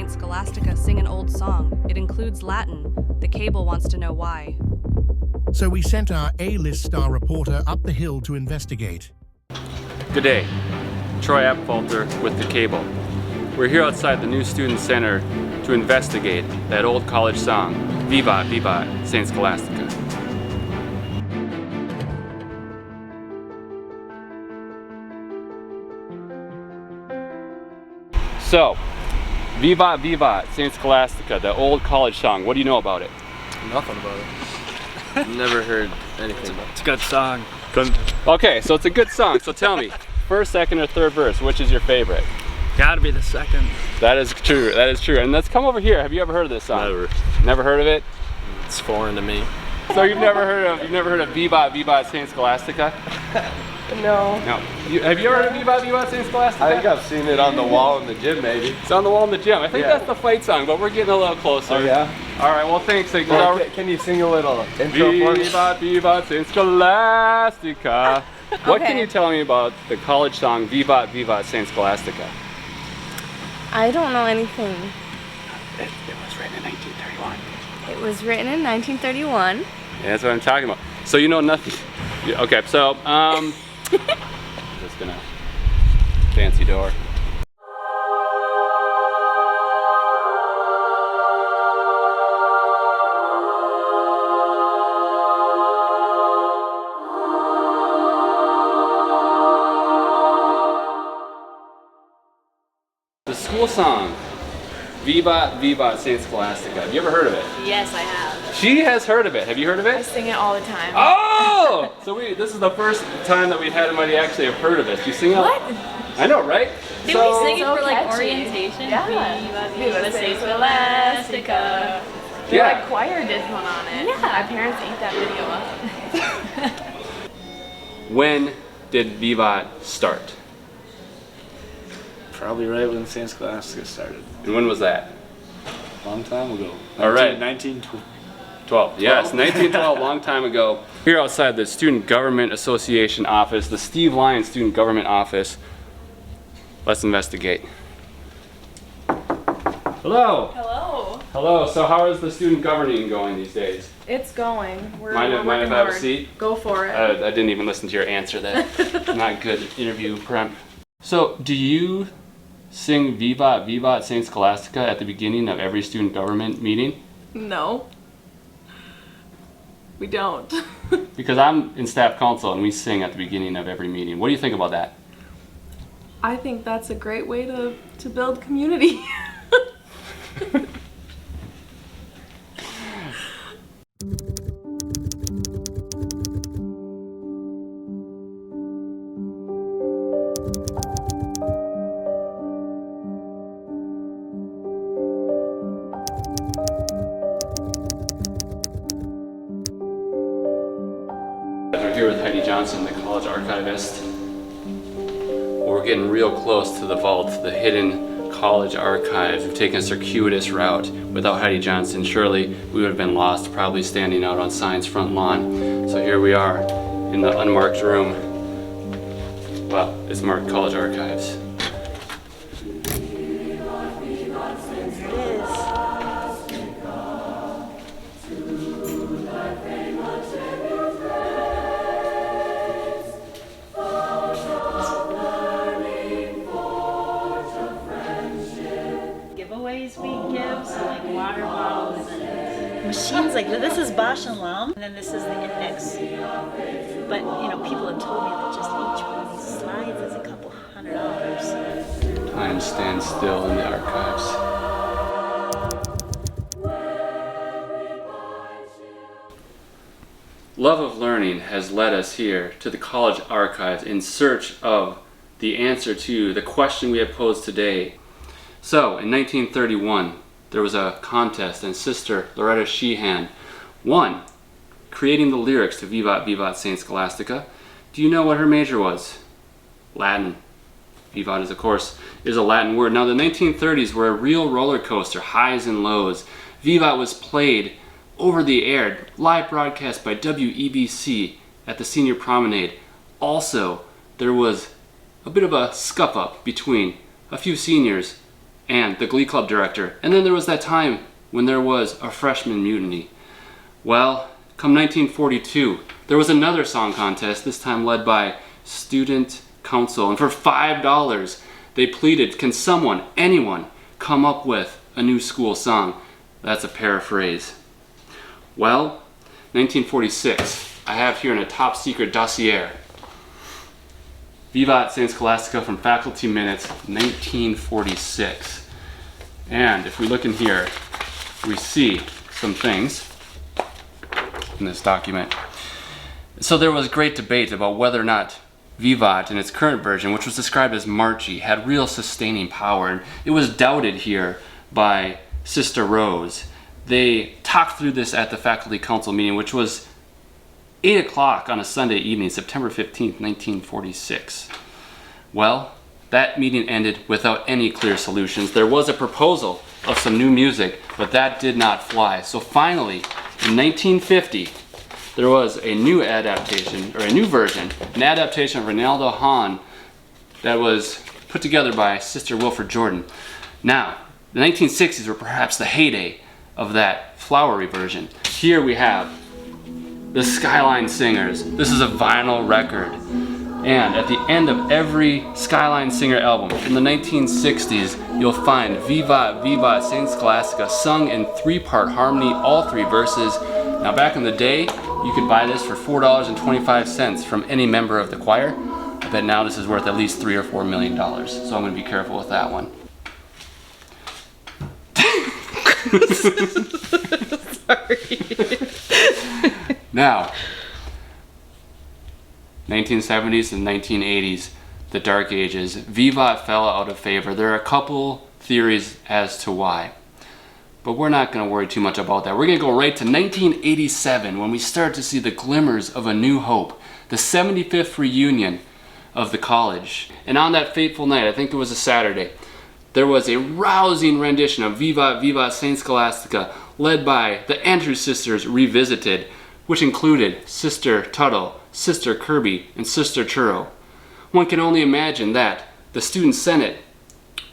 St. Scholastica sing an old song. It includes Latin. The cable wants to know why. So we sent our A-list star reporter up the hill to investigate. Good day. Troy Apfelter with the cable. We're here outside the new student center to investigate that old college song, Vivat, Vivat, St. Scholastica. So, Vivat, Vivat, St. Scholastica, the old college song. What do you know about it? Nothing about it. Never heard anything about it. It's a good song. Okay, so it's a good song. So tell me, first, second, or third verse, which is your favorite? Gotta be the second. That is true. That is true. And let's come over here. Have you ever heard of this song? Never. Never heard of it? It's foreign to me. So you've never heard of Vivat, Vivat, St. Scholastica? No. No. Have you ever heard of Vivat, Vivat, St. Scholastica? I think I've seen it on the wall in the gym, maybe. It's on the wall in the gym. I think that's the fight song, but we're getting a little closer. Oh yeah? All right. Well, thanks. Can you sing a little intro for me? Vivat, Vivat, St. Scholastica. What Okay. can you tell me about the college song Vivat, Vivat, St. Scholastica? I don't know anything. It was written in 1931. It was written in 1931. Yeah, that's what I'm talking about. So you know nothing. Okay, so just gonna fancy door. The school song, Vivat, Vivat, St. Scholastica. Have you ever heard of it? Yes, I have. She has heard of it. Have you heard of I it? sing it all the time. Oh! So this is the first time that we've had anybody actually have heard of it. You sing it? What? I know, right? Did So- we sing it So for like catchy. orientation? Yeah. Viva, Viva, St. Scholastica. Yeah. Like choir did one on it. Yeah. My parents ate that video up. When did Vivat start? Probably right when St. Scholastica started. And when was that? Long time ago. All right. 1912. Yes, 1912, long time ago. Here outside the Student Government Association office, the Steve Lyons Student Government Office. Let's investigate. Hello. Hello. Hello. So how is the student governing going these days? It's going. We're Mind if working I have a hard. seat? Go for it. I didn't even listen to your answer there. Not good interview prep. So do you sing Vivat, Vivat, St. Scholastica at the beginning of every student government meeting? No. We don't. Because I'm in staff council and we sing at the beginning of every meeting. What do you think about that? I think that's a great way to build community. We're here with Heidi Johnson, the college archivist. We're getting real close to the vault, the hidden college archives. We've taken a circuitous route. Without Heidi Johnson, surely we would have been lost, probably standing out on Science front lawn. So here we are in the unmarked room. Well, it's marked college archives. Giveaways we give, so like water bottles and machines like this is Bosch and Lomb, and then this is the index. But you know, people have told me that just each one of these slides is a couple $100. Time stands still in the archives. Love of learning has led us here to the college archives in search of the answer to the question we have posed today. So, in 1931, there was a contest and Sister Loretta Sheehan won, creating the lyrics to Vivat, Vivat, St. Scholastica. Do you know what her major was? Latin. Vivat is, of course, is a Latin word. Now, the 1930s were a real roller coaster, highs and lows. Vivat was played over the air, live broadcast by WEBC at the Senior Promenade. Also, there was a bit of a scuff-up between a few seniors and the Glee Club director. And then there was that time when there was a freshman mutiny. Well, come 1942, there was another song contest, this time led by Student Council. And for $5, they pleaded, can someone, anyone, come up with a new school song? That's a paraphrase. Well, 1946, I have here in a top secret dossier, Vivat St. Scholastica from Faculty Minutes, 1946. And if we look in here, we see some things in this document. So there was great debate about whether or not Vivat in its current version, which was described as marchy, had real sustaining power. And it was doubted here by Sister Rose. They talked through this at the faculty council meeting, which was 8 o'clock on a Sunday evening, September 15th, 1946. Well, that meeting ended without any clear solutions. There was a proposal of some new music, but that did not fly. So finally, in 1950, there was a new adaptation, or a new version, an adaptation of Ronaldo Hahn that was put together by Sister Wilfred Jordan. Now, the 1960s were perhaps the heyday of that flowery version. Here we have the Skyline Singers. This is a vinyl record. And at the end of every Skyline Singer album in the 1960s, you'll find Vivat, Vivat St. Scholastica sung in 3-part harmony, all 3 verses. Now back in the day, you could buy this for $4.25 from any member of the choir. I bet now this is worth at least $3 or $4 million. So I'm going to be careful with that one. Sorry. Now, 1970s and 1980s, the Dark Ages, Vivat fell out of favor. There are a couple theories as to why, but we're not going to worry too much about that. We're going to go right to 1987 when we start to see the glimmers of a new hope, the 75th reunion of the college. And on that fateful night, I think it was a Saturday, there was a rousing rendition of Vivat, Vivat St. Scholastica, led by the Andrews Sisters Revisited, which included Sister Tuttle, Sister Kirby, and Sister Churro. One can only imagine that the Student Senate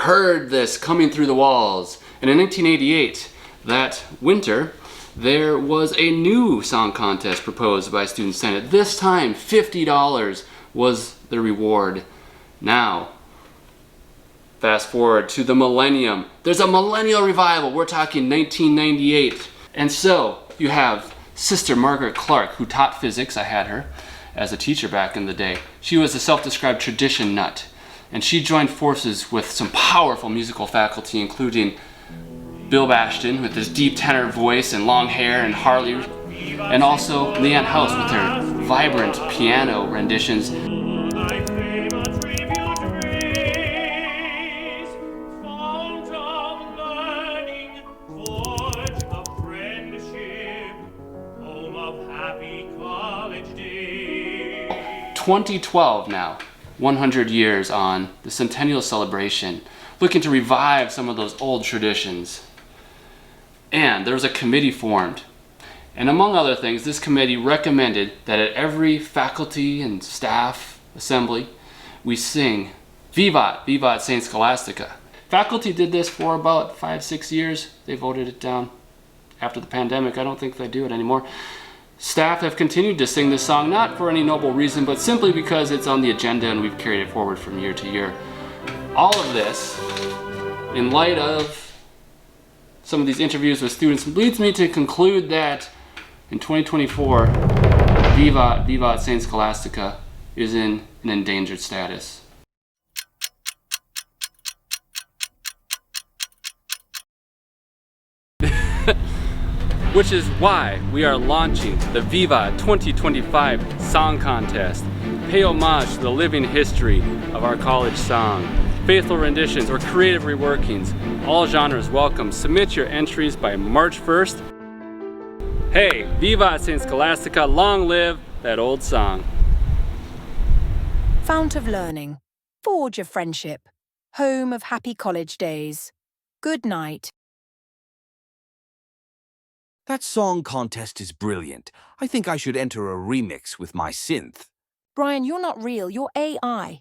heard this coming through the walls. And in 1988, that winter, there was a new song contest proposed by Student Senate. This time, $50 was the reward. Now, fast forward to the millennium. There's a millennial revival. We're talking 1998. And so you have Sister Margaret Clark, who taught physics. I had her as a teacher back in the day. She was a self-described tradition nut. And she joined forces with some powerful musical faculty, including Bill Bashton with his deep tenor voice and long hair, and Harley, and also Leanne House with her vibrant piano renditions. Happy college day. 2012 now, 100 years on the centennial celebration, looking to revive some of those old traditions. And there was a committee formed. And among other things, this committee recommended that at every faculty and staff assembly, we sing Vivat, Vivat St. Scholastica. Faculty did this for about 5-6 years. They voted it down. After the pandemic, I don't think they do it anymore. Staff have continued to sing this song, not for any noble reason, but simply because it's on the agenda and we've carried it forward from year to year. All of this, in light of some of these interviews with students, leads me to conclude that in 2024, Vivat, Vivat St. Scholastica is in an endangered status. Which is why we are launching the Vivat 2025 Song Contest. Pay homage to the living history of our college song. Faithful renditions or creative reworkings, all genres welcome. Submit your entries by March 1st. Hey, Vivat St. Scholastica, long live that old song. Fount of learning, forge of friendship, home of happy college days. Good night. That song contest is brilliant. I think I should enter a remix with my synth. Brian, you're not real, you're AI.